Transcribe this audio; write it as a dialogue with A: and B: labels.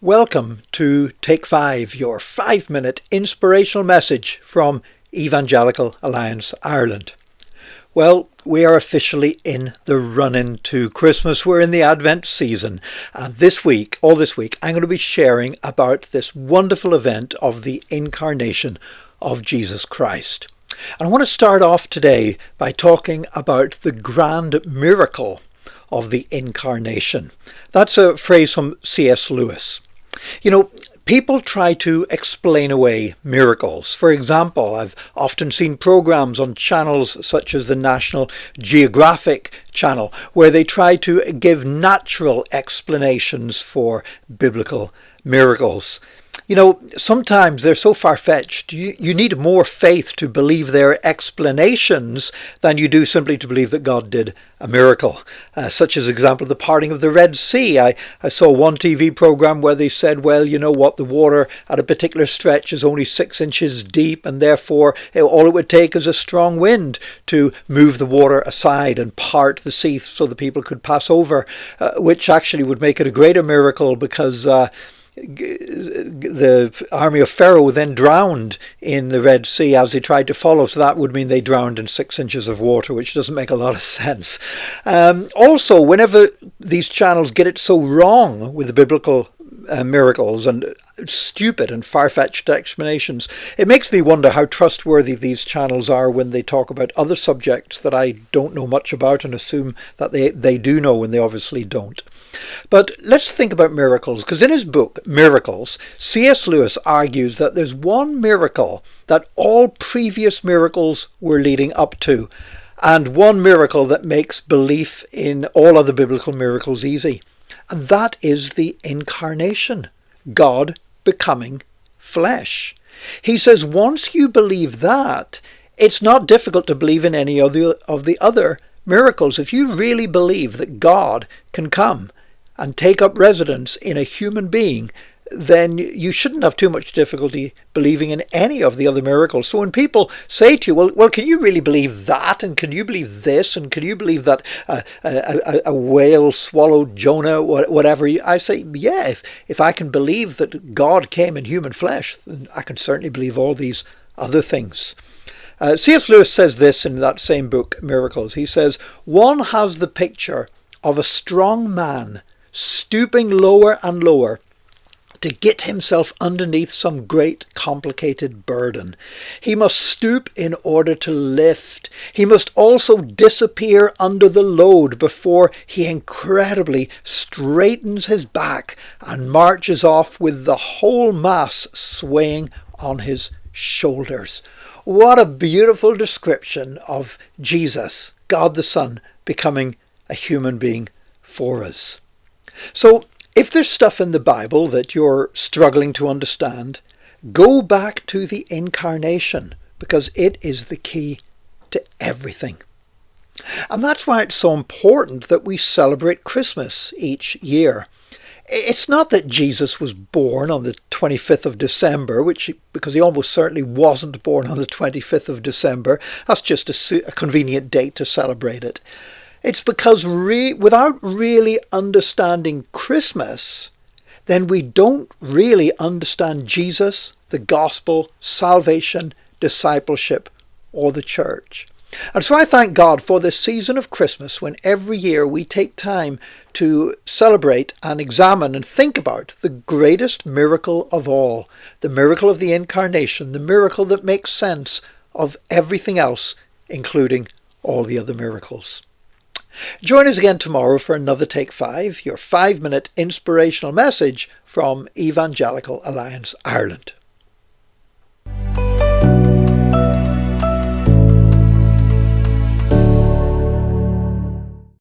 A: Welcome to Take 5, your 5-minute inspirational message from Evangelical Alliance Ireland. Well, we are officially in the run-in to Christmas. We're in the Advent season. And all this week, I'm going to be sharing about this wonderful event of the incarnation of Jesus Christ. And I want to start off today by talking about the grand miracle of the incarnation. That's a phrase from C.S. Lewis. You know, people try to explain away miracles. For example, I've often seen programs on channels such as the National Geographic channel where they try to give natural explanations for biblical miracles. You know, sometimes they're so far-fetched, you need more faith to believe their explanations than you do simply to believe that God did a miracle. Such as, example, the parting of the Red Sea. I saw one TV program where they said, well, you know what, the water at a particular stretch is only 6 inches deep, and therefore all it would take is a strong wind to move the water aside and part the sea so the people could pass over, which actually would make it a greater miracle because the army of Pharaoh then drowned in the Red Sea as they tried to follow, so that would mean they drowned in 6 inches of water, which doesn't make a lot of sense. Also, whenever these channels get it so wrong with the biblical miracles and stupid and far-fetched explanations, it makes me wonder how trustworthy these channels are when they talk about other subjects that I don't know much about and assume that they do know when they obviously don't. But let's think about miracles, because in his book, Miracles, C.S. Lewis argues that there's one miracle that all previous miracles were leading up to, and one miracle that makes belief in all other biblical miracles easy. And that is the incarnation, God becoming flesh. He says once you believe that, it's not difficult to believe in any of the other miracles. If you really believe that God can come and take up residence in a human being, then you shouldn't have too much difficulty believing in any of the other miracles. So when people say to you, well, can you really believe that? And can you believe this? And can you believe that a whale swallowed Jonah, whatever? I say, yeah, if I can believe that God came in human flesh, then I can certainly believe all these other things. C.S. Lewis says this in that same book, Miracles. He says, one has the picture of a strong man stooping lower and lower to get himself underneath some great complicated burden. He must stoop in order to lift. He must also disappear under the load before he incredibly straightens his back and marches off with the whole mass swaying on his shoulders. What a beautiful description of Jesus, God the Son, becoming a human being for us. So, if there's stuff in the Bible that you're struggling to understand, go back to the incarnation, because it is the key to everything. And that's why it's so important that we celebrate Christmas each year. It's not that Jesus was born on the 25th of December, because he almost certainly wasn't born on the 25th of December. That's just a convenient date to celebrate it. It's because without really understanding Christmas, then we don't really understand Jesus, the gospel, salvation, discipleship, or the church. And so I thank God for this season of Christmas, when every year we take time to celebrate and examine and think about the greatest miracle of all, the miracle of the incarnation, the miracle that makes sense of everything else, including all the other miracles. Join us again tomorrow for another Take 5, your 5-minute inspirational message from Evangelical Alliance Ireland.